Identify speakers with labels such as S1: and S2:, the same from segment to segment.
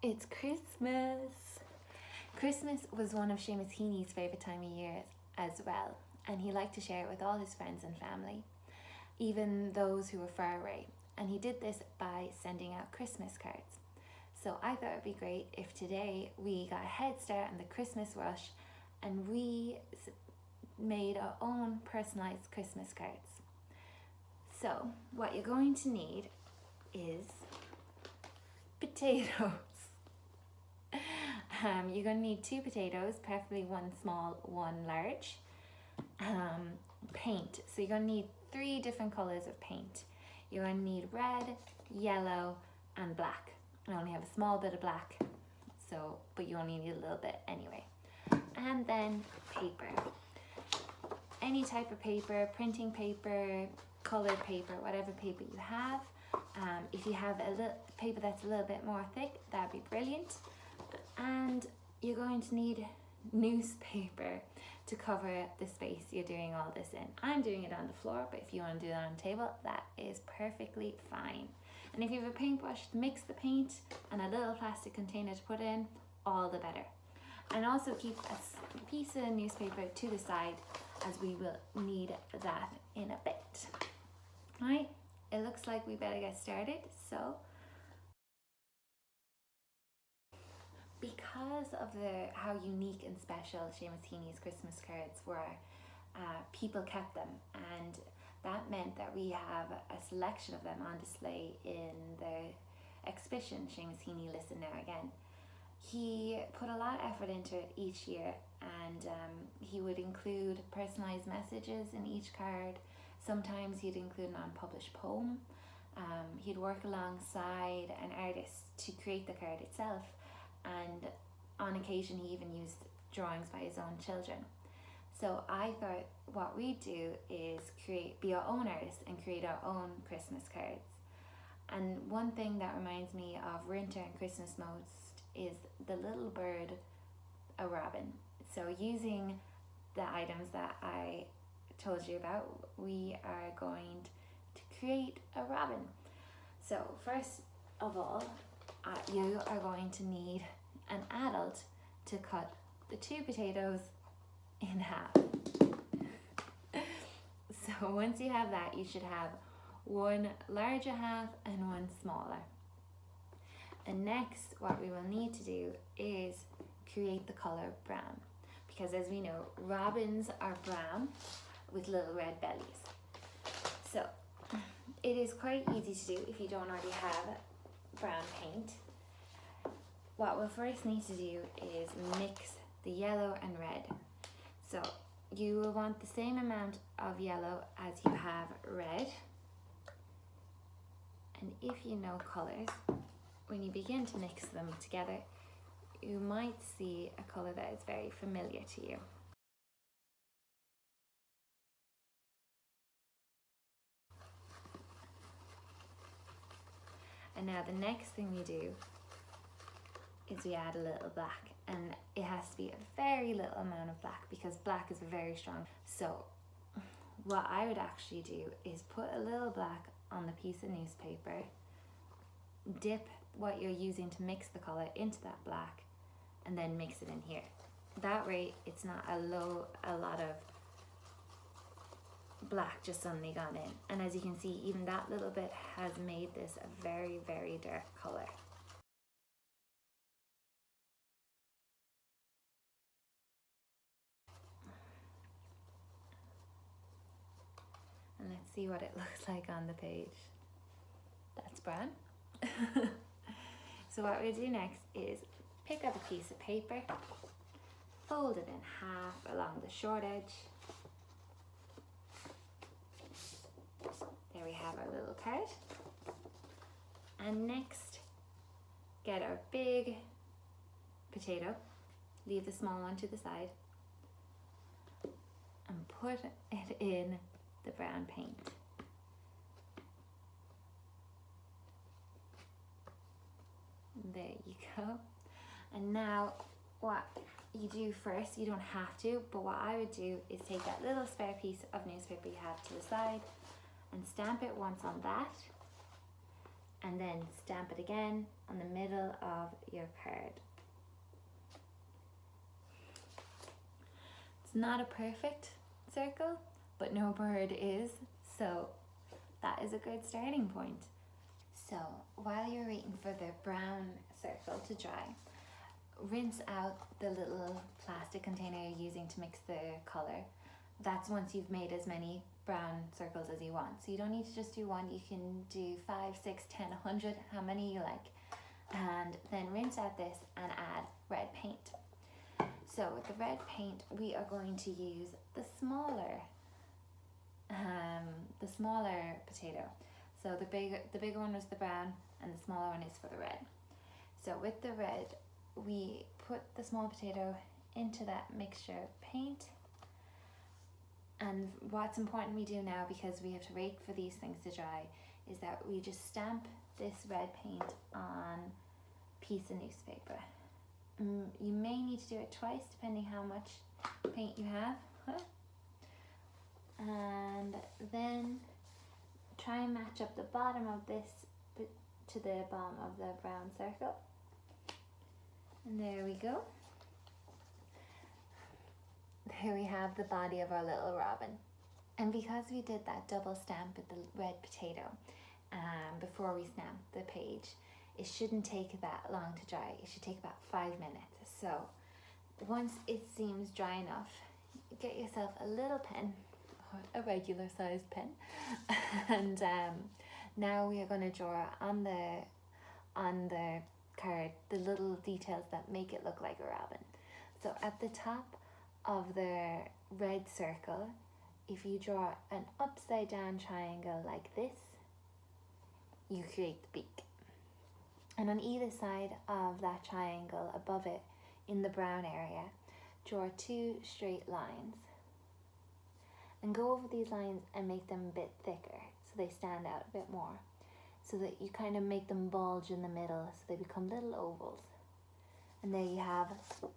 S1: It's Christmas. Christmas was one of Seamus Heaney's favourite time of year as well, and he liked to share it with all his friends and family, even those who were far away. And he did this by sending out Christmas cards. So I thought it'd be great if today we got a head start on the Christmas rush and we made our own personalised Christmas cards. So what you're going to need is potatoes. You're going to need 2 potatoes, preferably one small, one large. Paint. So you're going to need 3 different colours of paint. You're going to need red, yellow, and black. I only have a small bit of black, but you only need a little bit anyway. And then paper. Any type of paper, printing paper, coloured paper, whatever paper you have. If you have a little paper that's a little bit more thick, that'd be brilliant. And you're going to need newspaper to cover the space you're doing all this in. I'm doing it on the floor, but if you want to do it on the table, that is perfectly fine. And if you have a paintbrush, mix the paint and a little plastic container to put in, all the better. And also keep a piece of newspaper to the side, as we will need that in a bit. Right, it looks like we better get started. So because of how unique and special Seamus Heaney's Christmas cards were, people kept them, and that meant that we have a selection of them on display in the exhibition Seamus Heaney Listen Now Again. He put a lot of effort into it each year, and he would include personalised messages in each card. Sometimes he'd include an unpublished poem. He'd work alongside an artist to create the card itself, and on occasion he even used drawings by his own children. So I thought what we'd do is be our own artists and create our own Christmas cards. And one thing that reminds me of winter and Christmas most is the little bird, a robin. So using the items that I told you about, we are going to create a robin. So first of all, you are going to need an adult to cut the 2 potatoes in half. So once you have that, you should have one larger half and one smaller. And next, what we will need to do is create the colour brown, because as we know, robins are brown with little red bellies. So it is quite easy to do if you don't already have brown paint. What we'll first need to do is mix the yellow and red. So you will want the same amount of yellow as you have red. And if you know colours, when you begin to mix them together, you might see a colour that is very familiar to you. And now the next thing we do is we add a little black, and it has to be a very little amount of black because black is very strong. So what I would actually do is put a little black on the piece of newspaper, dip what you're using to mix the colour into that black, and then mix it in here. That way it's not a lot of black just suddenly gone in. And as you can see, even that little bit has made this a very, very dark colour. And let's see what it looks like on the page. That's brown. So what we'll do next is pick up a piece of paper, fold it in half along the short edge. There we have our little card. And next, get our big potato, leave the small one to the side, and put it in the brown paint. There you go. And now what you do first, you don't have to, but what I would do is take that little spare piece of newspaper you have to the side and stamp it once on that, and then stamp it again on the middle of your card. It's not a perfect circle, but no bird is, so that is a good starting point. So while you're waiting for the brown circle to dry, rinse out the little plastic container you're using to mix the colour. That's once you've made as many brown circles as you want. So you don't need to just do one, you can do 5, 6, 10, 100, how many you like. And then rinse out this and add red paint. So with the red paint, we are going to use the smaller potato. So the bigger one was the brown and the smaller one is for the red. So with the red, we put the small potato into that mixture of paint. And what's important we do now, because we have to wait for these things to dry, is that we just stamp this red paint on a piece of newspaper. You may need to do it twice depending how much paint you have. And then try and match up the bottom of this to the bottom of the brown circle. And there we go. There we have the body of our little robin. And because we did that double stamp with the red potato before we stamp the page, it shouldn't take that long to dry. It should take about 5 minutes. So once it seems dry enough, get yourself a little pen, a regular sized pen, and now we are going to draw on the card the little details that make it look like a robin. So at the top of the red circle, if you draw an upside down triangle like this, you create the beak. And on either side of that triangle, above it, in the brown area, draw 2 straight lines. And go over these lines and make them a bit thicker, so they stand out a bit more. So that you kind of make them bulge in the middle, so they become little ovals. And there you have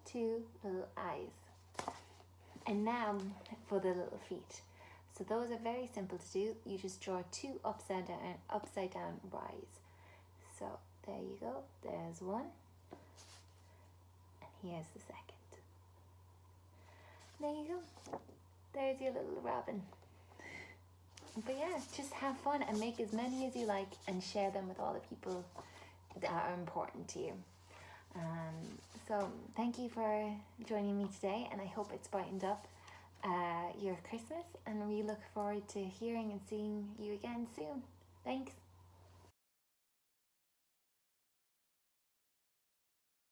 S1: 2 little eyes. And now for the little feet. So those are very simple to do. You just draw 2 upside down Y's. So there you go, there's one, and here's the second. There you go, there's your little robin. But yeah, just have fun and make as many as you like and share them with all the people that are important to you. So thank you for joining me today, and I hope it's brightened up your Christmas, and we look forward to hearing and seeing you again soon. Thanks.